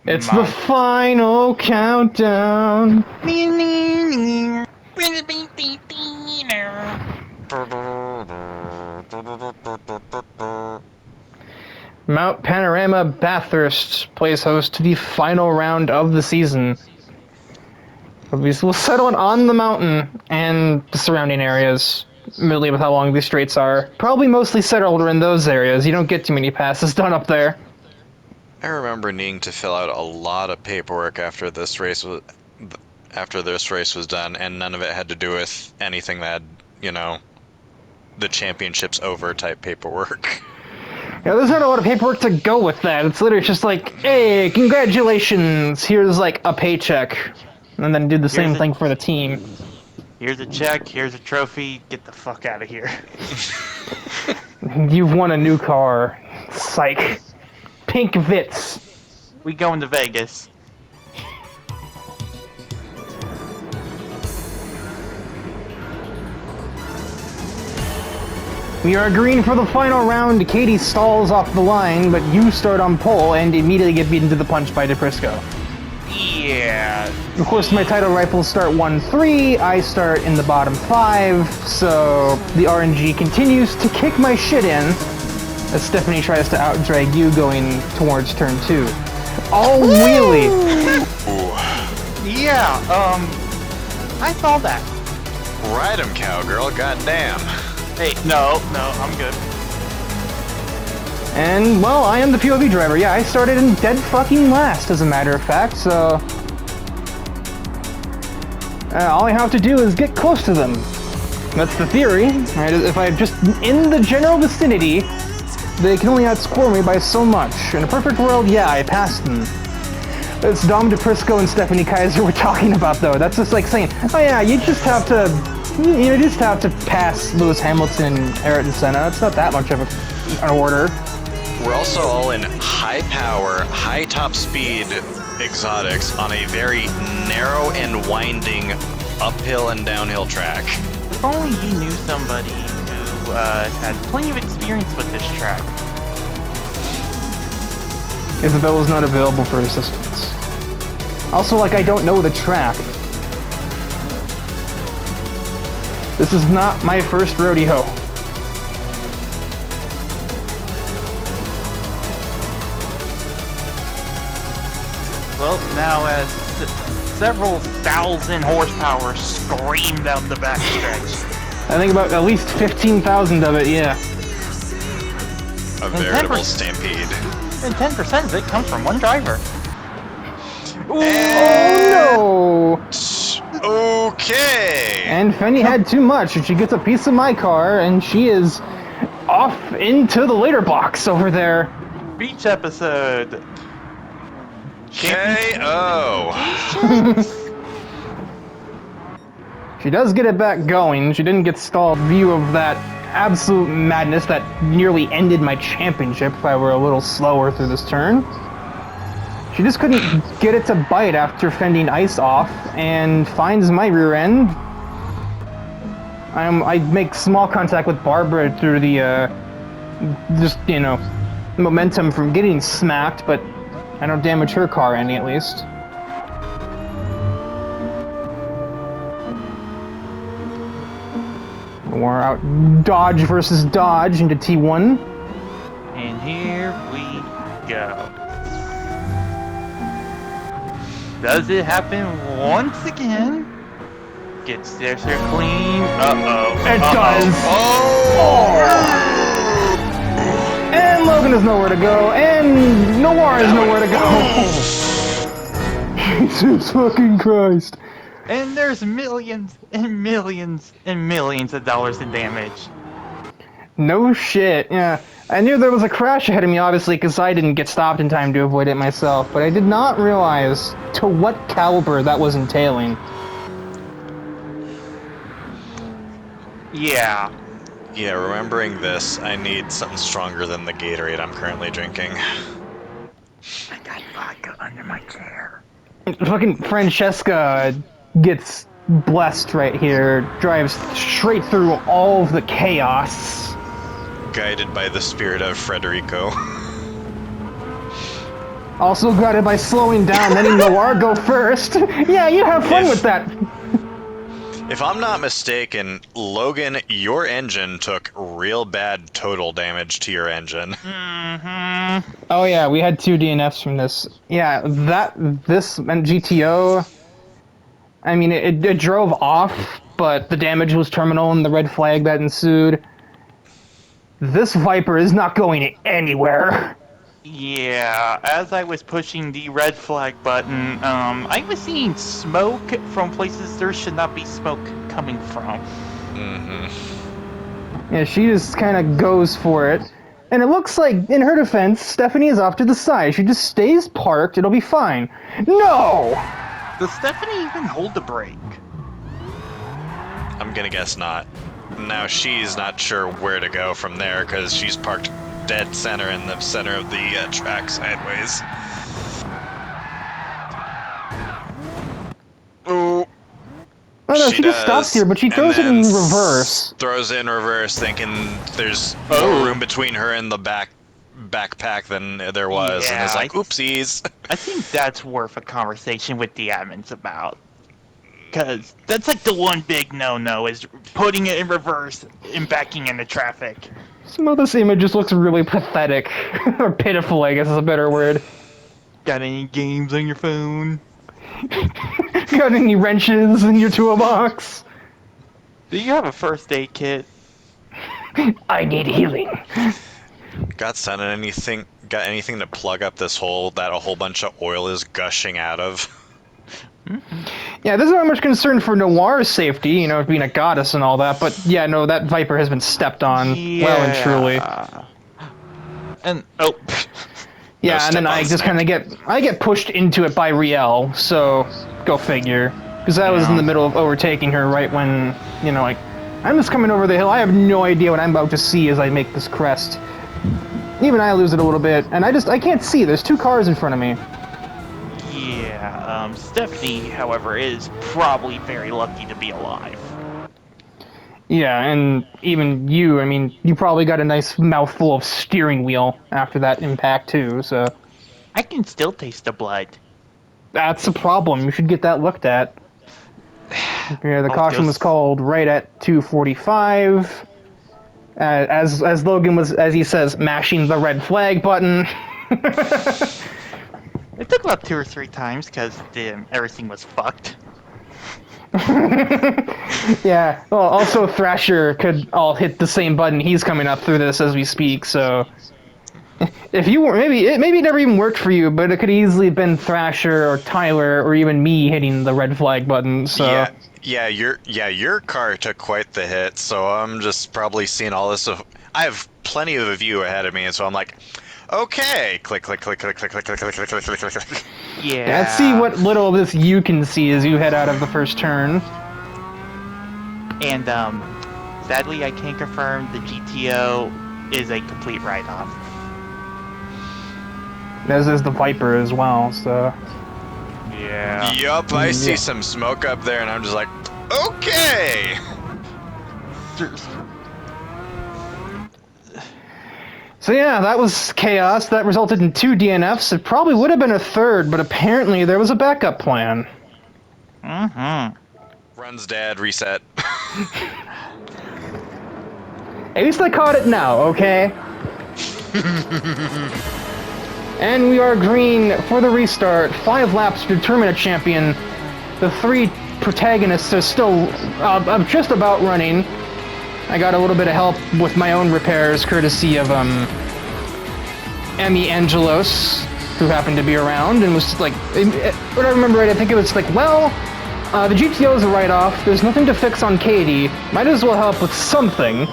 It's the final countdown. Mount Panorama Bathurst plays host to the final round of the season. We'll settle it on the mountain and the surrounding areas, mainly with how long these straights are. Probably mostly settled in those areas. You don't get too many passes done up there. I remember needing to fill out a lot of paperwork after this race was done, and none of it had to do with anything that had, the championship's over type paperwork. Yeah, there's not a lot of paperwork to go with that. It's literally just like, hey, congratulations, here's like a paycheck. And then do the same thing for the team. Here's a check, here's a trophy, get the fuck out of here. You've won a new car. Psych. Pink Vitz. We going to Vegas. We are green for the final round. Katie stalls off the line, but you start on pole and immediately get beaten to the punch by DePrisco. Yeah. Of course, my title rifles start 1-3. I start in the bottom 5, so the RNG continues to kick my shit in as Stephanie tries to outdrag you going towards turn 2. Oh, wheelie! Yeah, I saw that. Ride 'em, cowgirl, goddamn. Hey, no, I'm good. And, well, I am the POV driver. Yeah, I started in dead fucking last, as a matter of fact, so... all I have to do is get close to them. That's the theory, right? If I'm just in the general vicinity, they can only outscore me by so much. In a perfect world, yeah, I passed them. It's Dom DePrisco and Stephanie Kaiser we're talking about, though. That's just like saying, oh yeah, you just have to pass Lewis Hamilton and Ayrton Senna. It's not that much of an order. We're also all in high power, high top speed exotics on a very narrow and winding uphill and downhill track. If only you knew somebody who had plenty of experience with this track. Isabella's not available for assistance. Also, like, I don't know the track. This is not my first rodeo. Well, now as several thousand horsepower scream down the backstretch. I think about at least 15,000 of it, yeah. A veritable stampede. And 10% of it comes from one driver. Oh no! Okay! And Fenny had too much, and she gets a piece of my car, and she is off into the litter box over there. Beach episode. KO! She does get it back going. She didn't get stalled. View of that absolute madness that nearly ended my championship if I were a little slower through this turn. She just couldn't get it to bite after fending ice off, and finds my rear end. I make small contact with Barbara through the, momentum from getting smacked, but I don't damage her car any, at least. We're out Dodge versus Dodge into T1. And here we go. Does it happen once again? Gets there so clean. It does! Oh! And Logan has nowhere to go, and Noir has nowhere to go! Jesus fucking Christ. And there's millions and millions and millions of dollars in damage. No shit, yeah. I knew there was a crash ahead of me, obviously, because I didn't get stopped in time to avoid it myself, but I did not realize to what caliber that was entailing. Yeah. Yeah, remembering this, I need something stronger than the Gatorade I'm currently drinking. I got vodka under my chair. Fucking Francesca gets blessed right here, drives straight through all of the chaos. Guided by the spirit of Frederico. Also got it by slowing down, letting Noir go first. Yeah, you have fun with that. If I'm not mistaken, Logan, your engine took real bad total damage to your engine. Oh yeah, we had 2 DNFs from this. Yeah, this and GTO. I mean, it drove off, but the damage was terminal in the red flag that ensued. This Viper is not going anywhere. Yeah, as I was pushing the red flag button, I was seeing smoke from places there should not be smoke coming from. Yeah, she just kind of goes for it. And it looks like, in her defense, Stephanie is off to the side. She just stays parked, it'll be fine. No! Does Stephanie even hold the brake? I'm gonna guess not. Now she's not sure where to go from there because she's parked dead center in the center of the track sideways. Ooh. Oh no, she just stops here, but she throws it in reverse. Throws it in reverse, thinking there's Oh. more room between her and the backpack than there was, and is Yeah, like, oopsies. I think that's worth a conversation with the admins about. Because that's like the one big no-no, is putting it in reverse and backing into traffic. Some of this image just looks really pathetic. Or pitiful, I guess is a better word. Got any games on your phone? Got any wrenches in your toolbox? Do you have a first aid kit? I need healing. Got anything to plug up this hole that a whole bunch of oil is gushing out of? Yeah, this is not much concern for Noir's safety, you know, being a goddess and all that, but yeah, no, that Viper has been stepped on well and truly. And, oh. Yeah, No and then step I on just kind of get pushed into it by Riel, so go figure. Because I was in the middle of overtaking her right when, you know, like, I'm just coming over the hill, I have no idea what I'm about to see as I make this crest. Even I lose it a little bit, and I can't see, there's 2 cars in front of me. Yeah, Stephanie, however, is probably very lucky to be alive. Yeah, and even you, I mean, you probably got a nice mouthful of steering wheel after that impact too, so... I can still taste the blood. That's a problem, you should get that looked at. Yeah, the caution was called right at 2:45. As Logan was, as he says, mashing the red flag button. It took about 2 or 3 times because everything was fucked. Yeah, well, also Thrasher could all hit the same button. He's coming up through this as we speak, so... If you were, maybe it never even worked for you, but it could easily have been Thrasher or Tyler or even me hitting the red flag button, so... Yeah, your car took quite the hit, so I'm just probably seeing all this. I have plenty of a view ahead of me, and so I'm like, okay, click, click, click, click, click, click, click, click, click, click, click, click. Yeah. Let's see what little of this you can see as you head out of the first turn. And, sadly, I can't confirm the GTO is a complete write-off. As is the Viper as well, so... Yeah. Yup, I see some smoke up there, and I'm just like, okay! So yeah, that was chaos. That resulted in 2 DNFs. It probably would have been a third, but apparently there was a backup plan. Runs dead, reset. At least I caught it now, okay? And we are green for the restart. 5 laps to determine a champion. The 3 protagonists are still just about running. I got a little bit of help with my own repairs, courtesy of Emmy Angelos, who happened to be around, and was like, what I remember right, I think it was like, well, the GTO is a write-off. There's nothing to fix on Katie. Might as well help with something.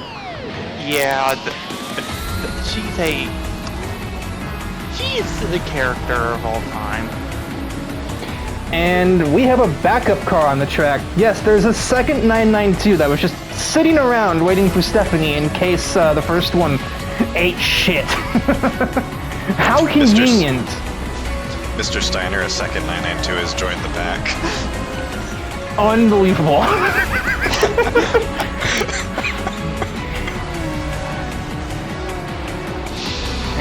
Yeah, she's the character of all time. And we have a backup car on the track. Yes, there's a second 992 that was just sitting around waiting for Stephanie in case the first one ate shit. How convenient. Mr. Steiner, a second 992, has joined the pack. Unbelievable.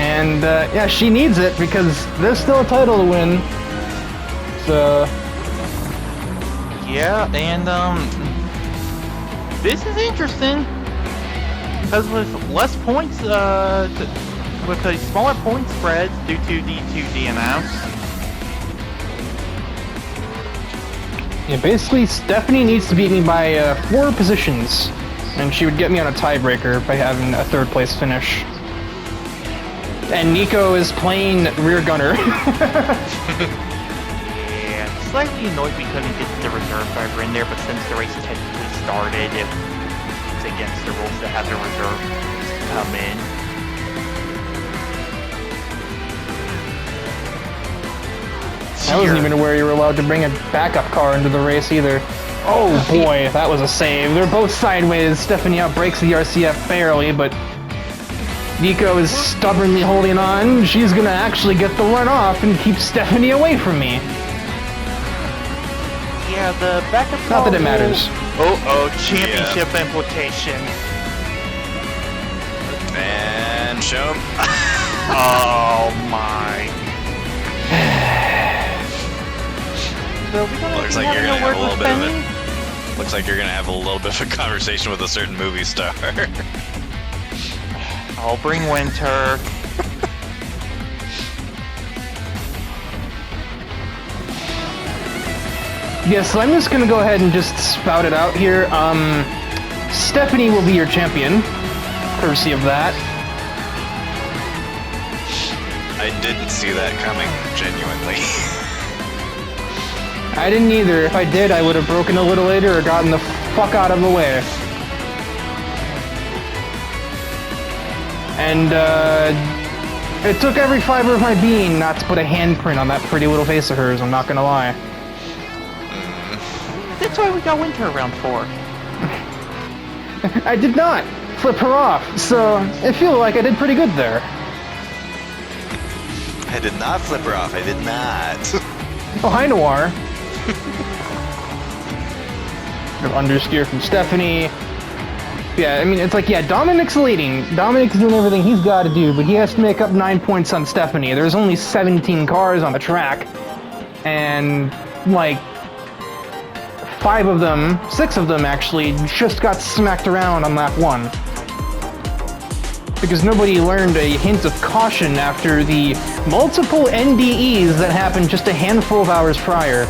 And yeah, she needs it because there's still a title to win. So Yeah, and this is interesting because with less points, with a smaller point spread due to the 2D announce. yeah, basically Stephanie needs to beat me by 4 positions, and she would get me on a tiebreaker by having a 3rd place finish. And Nico is playing rear gunner. Yeah, slightly annoyed we couldn't get the reserve driver in there, but since the race technically started, it's against the rules to have the reserve come in. I wasn't even aware you were allowed to bring a backup car into the race either. Oh boy, that was a save. They're both sideways. Stephanie outbrakes the RCF barely, but Nico is stubbornly holding on. She's gonna actually get the run off and keep Stephanie away from me. Yeah, the backup Not that it car matters. Oh, championship implication. And show 'em. Oh my. So we don't Looks actually like you're have gonna have a word little with bit of Benny? it. Looks like you're gonna have a little bit of a conversation with a certain movie star. I'll bring Winter. Yeah, so I'm just gonna go ahead and just spout it out here. Stephanie will be your champion, courtesy of that. I didn't see that coming, genuinely. I didn't either. If I did, I would have broken a little later or gotten the fuck out of the way. And, it took every fiber of my being not to put a handprint on that pretty little face of hers, I'm not gonna lie. That's why we got Winter around 4. I did not flip her off, so I feel like I did pretty good there. I did not flip her off, I did not. Oh, hi, Noir. Understeer from Stephanie. Yeah, I mean, it's like, yeah, Dominic's leading. Dominic's doing everything he's got to do, but he has to make up 9 points on Stephanie. There's only 17 cars on the track, and, like, 6 of them actually, just got smacked around on lap 1. Because nobody learned a hint of caution after the multiple NDEs that happened just a handful of hours prior.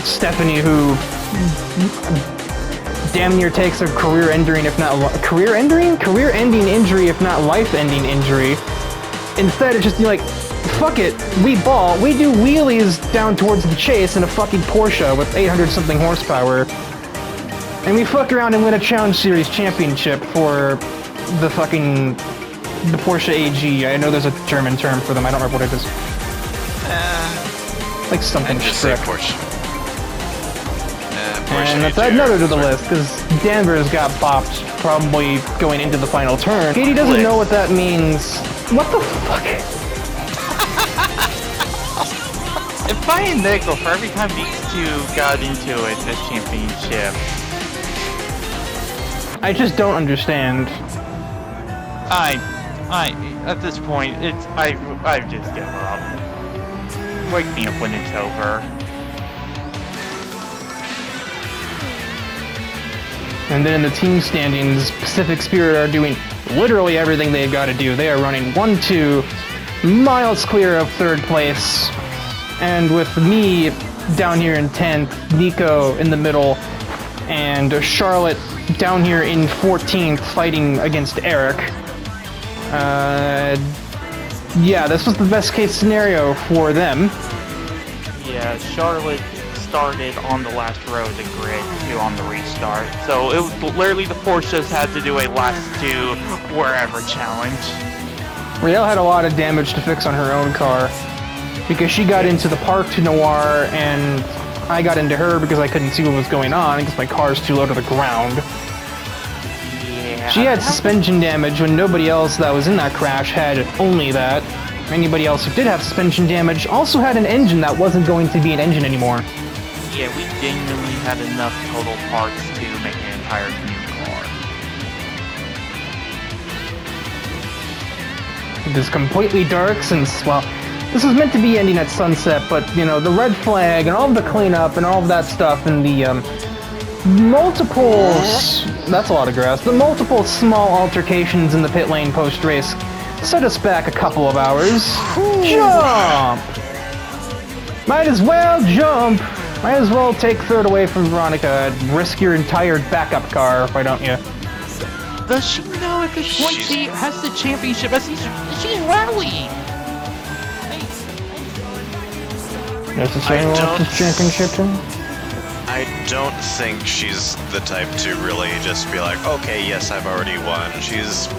Stephanie, who damn near takes a career-ending, if not career-ending injury, if not life-ending injury. Instead, it's just like, fuck it, we do wheelies down towards the chase in a fucking Porsche with 800-something horsepower, and we fuck around and win a Challenge Series championship for the Porsche AG. I know there's a German term for them, I don't remember what it is. Like something Just say strict. Porsche. Porsche And let's AG add another to the or- list, because Danvers got bopped, probably going into the final turn. Katie doesn't know what that means. What the fuck? If I and nickel for every time these two got into it this championship. I just don't understand. I at this point I've just given up. Wake me up when it's over. And then in the team standings, Pacific Spirit are doing literally everything they've got to do. They are running 1-2, miles clear of 3rd place. And with me down here in 10th, Nico in the middle, and Charlotte down here in 14th fighting against Eric. Yeah, this was the best case scenario for them. Yeah, Charlotte started on the last row of the grid too on the restart. So it was literally the Porsches had to do a last 2 wherever challenge. Riel had a lot of damage to fix on her own car, because she got into the park to Noir, and I got into her because I couldn't see what was going on because my car's too low to the ground. Yeah. She had suspension damage when nobody else that was in that crash had only that. Anybody else who did have suspension damage also had an engine that wasn't going to be an engine anymore. Yeah, we genuinely had enough total parts to make an entire new car. It is completely dark since, well, this was meant to be ending at sunset, but, you know, the red flag and all of the cleanup and all of that stuff and the, that's a lot of grass. The multiple small altercations in the pit lane post-race set us back a couple of hours. Jump! Might as well jump! Might as well take third away from Veronica and risk your entire backup car, why don't you? Does she know at this point she has the championship? She's rallying! Necessarily wants this championship too? I don't think she's the type to really just be like, okay, yes, I've already won. She's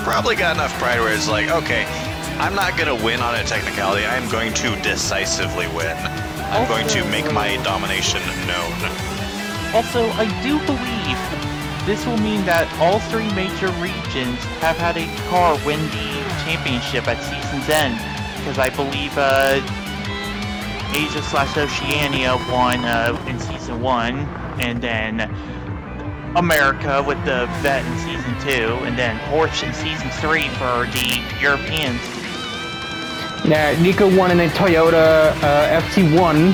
probably got enough pride where it's like, okay, I'm not going to win on a technicality. I'm going to decisively win. I'm going to make my domination known. Also, I do believe this will mean that all three major regions have had a car win the championship at season's end. Because I believe Asia/Oceania won in Season 1, and then America with the vet in Season 2, and then Porsche in Season 3 for the Europeans. Yeah, Nico won in a Toyota FT1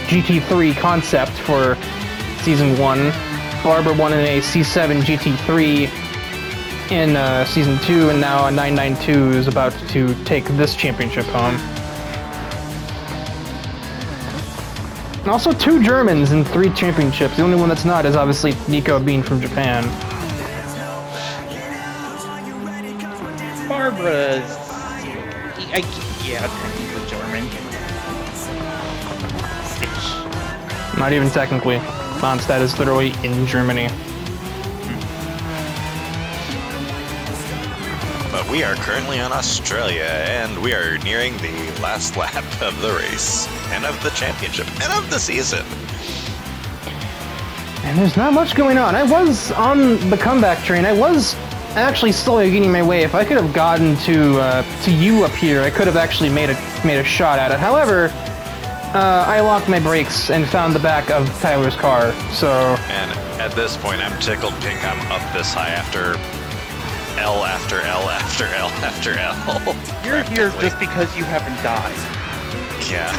GT3 concept for Season 1. Barbara won in a C7 GT3 in Season 2, and now a 992 is about to take this championship home. And also 2 Germans in 3 championships. The only one that's not is obviously Nico being from Japan. Barbara's... yeah, technically German. Not even technically. Mondstadt is literally in Germany. But we are currently in Australia, and we are nearing the last lap of the race, and of the championship, and of the season. And there's not much going on. I was on the comeback train. I was actually slowly getting my way. If I could have gotten to you up here, I could have actually made a shot at it. However, I locked my brakes and found the back of Tyler's car, so... And at this point, I'm tickled pink. I'm up this high after L after L after L after L. You're here just because you haven't died. Yeah.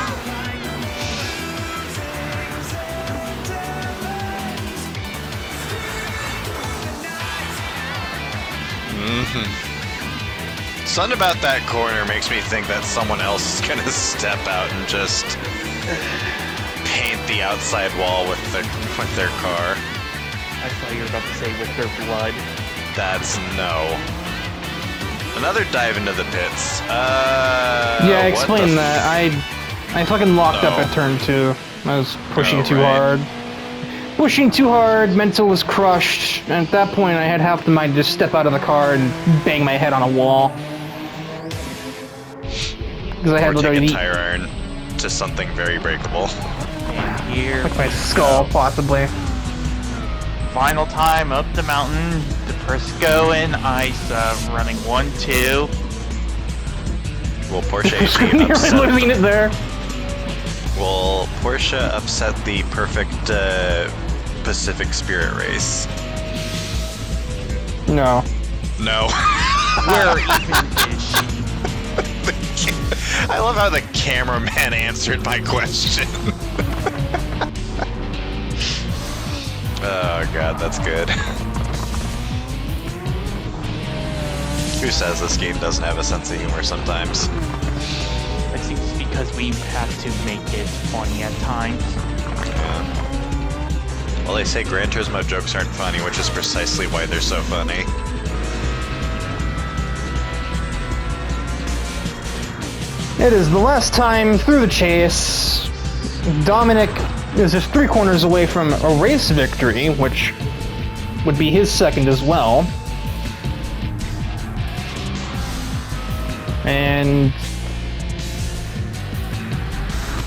Something about that corner makes me think that someone else is gonna step out and just paint the outside wall with their car. I thought you were about to say with their blood. That's no. Another dive into the pits. Yeah, explain that. I fucking locked up at turn 2. I was pushing too hard. Pushing too hard, mental was crushed, and at that point I had half the mind to just step out of the car and bang my head on a wall. Because I had or take literally a tire iron to something very breakable. And here, like my skull, possibly. final time up the mountain. DePrisco and Ice running 1-2. Will Porsche You're losing it there. Will Porsche upset the perfect Pacific Spirit race? No. No. Where even is she? I love how the cameraman answered my question. Oh god, that's good. Who says this game doesn't have a sense of humor sometimes? I think it's because we have to make it funny at times. Yeah. Well, they say Gran Turismo jokes aren't funny, which is precisely why they're so funny. It is the last time through the chase. Dominic is just 3 corners away from a race victory, which would be his second as well. And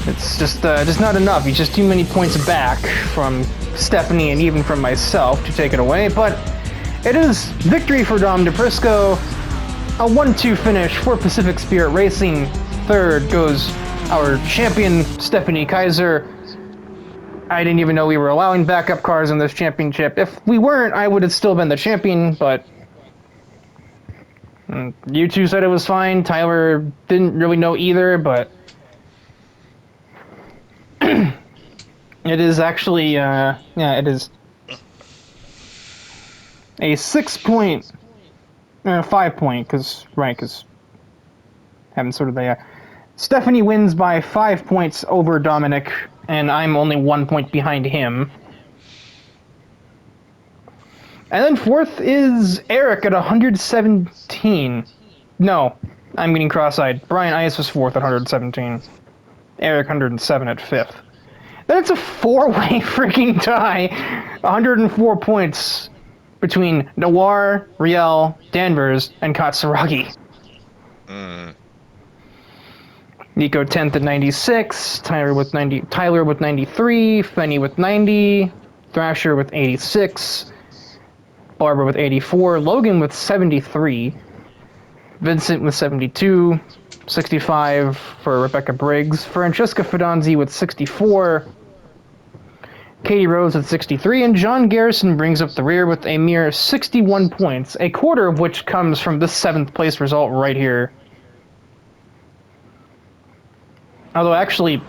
it's just not enough. He's just too many points back from Stephanie and even from myself to take it away. But it is victory for Dom DePrisco. A 1-2 finish for Pacific Spirit Racing. Third goes our champion Stephanie Kaiser. I didn't even know we were allowing backup cars in this championship. If we weren't, I would have still been the champion, but you two said it was fine. Tyler didn't really know either, but it is actually, yeah, it is a 6 point, 5 point, because having sort of the, Stephanie wins by 5 points over Dominic, and I'm only 1 point behind him. And then fourth is Eric at 117. No, I'm getting cross-eyed. Brian Ice was fourth at 117. Eric 107 at fifth. Then it's a four-way freaking tie. 104 points between Noir, Riel, Danvers, and Katsuragi. Nico 10th at 96, Tyler with 93, Fenny with 90, Thrasher with 86, Barbara with 84, Logan with 73, Vincent with 72, 65 for Rebecca Briggs, Francesca Fidanzi with 64, Katie Rose with 63, and John Garrison brings up the rear with a mere 61 points, a quarter of which comes from this 7th place result right here. Although actually,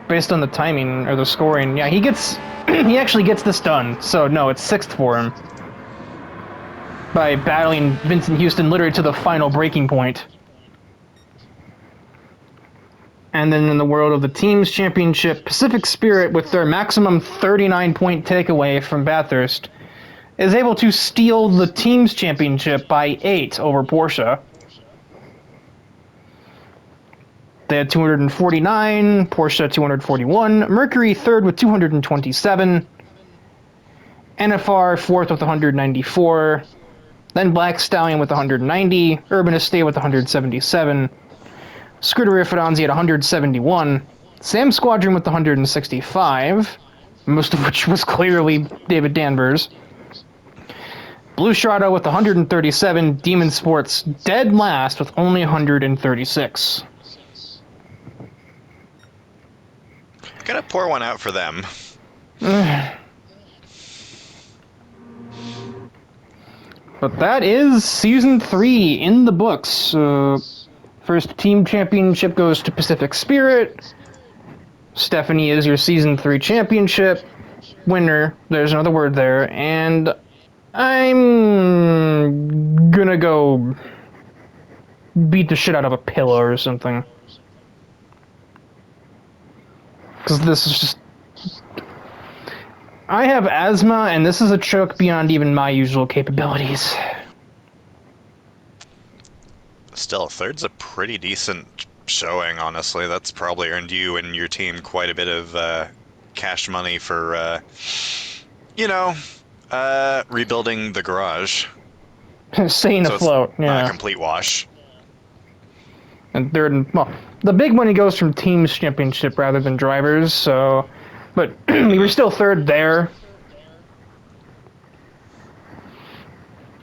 based on the timing or the scoring, yeah, he actually gets this done. So no, it's 6th for him by battling Vincent Houston literally to the final breaking point. And then in the world of the teams championship, Pacific Spirit, with their maximum 39-point takeaway from Bathurst, is able to steal the teams championship by 8 over Porsche. They had 249, Porsche 241, Mercury third with 227, NFR fourth with 194, then Black Stallion with 190, Urban Estate with 177, Scuderia Fidanzi at 171, Sam Squadron with 165, most of which was clearly David Danvers, Blue Strada with 137, Demon Sports dead last with only 136. Gonna pour one out for them. But that is Season 3 in the books. First team championship goes to Pacific Spirit. Stephanie is your Season 3 championship winner. There's another word there. And I'm gonna go beat the shit out of a pillow or something. Because this is just... I have asthma, and this is a choke beyond even my usual capabilities. Still, third's a pretty decent showing, honestly. That's probably earned you and your team quite a bit of cash money for, rebuilding the garage. Staying afloat, yeah. Not a complete wash. And third, well, the big money goes from teams championship rather than drivers, so... But we were still third there.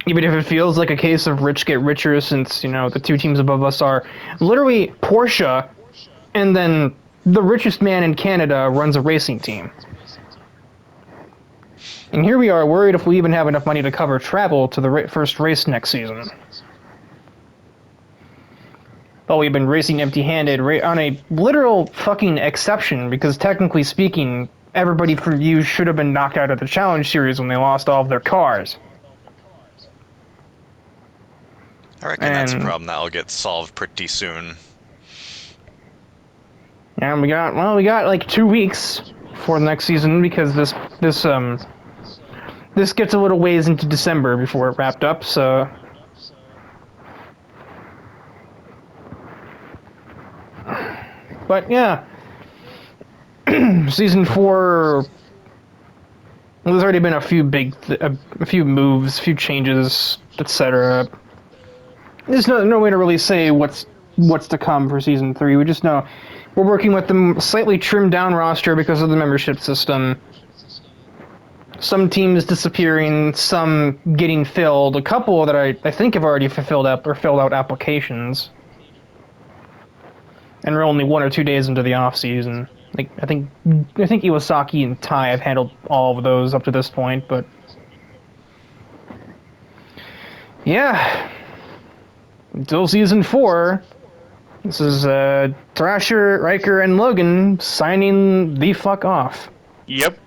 Even if it feels like a case of rich get richer, since, the two teams above us are literally Porsche, and then the richest man in Canada runs a racing team. And here we are worried if we even have enough money to cover travel to the first race next season. Well, we've been racing empty-handed on a literal fucking exception, because technically speaking, everybody for you should have been knocked out of the Challenge Series when they lost all of their cars. I reckon that's a problem that'll get solved pretty soon. Yeah, we got like 2 weeks for the next season, because this gets a little ways into December before it wrapped up, so... But yeah, Season 4, there's already been a few a few moves, a few changes, etc. There's no way to really say what's to come for Season 3. We just know we're working with the slightly trimmed down roster because of the membership system. Some teams disappearing, some getting filled. A couple that I think have already filled out applications. And we're only 1 or 2 days into the off season, Like I think Iwasaki and Tai have handled all of those up to this point, but yeah, until season 4, this is Thrasher, Riker, and Logan signing the fuck off. Yep.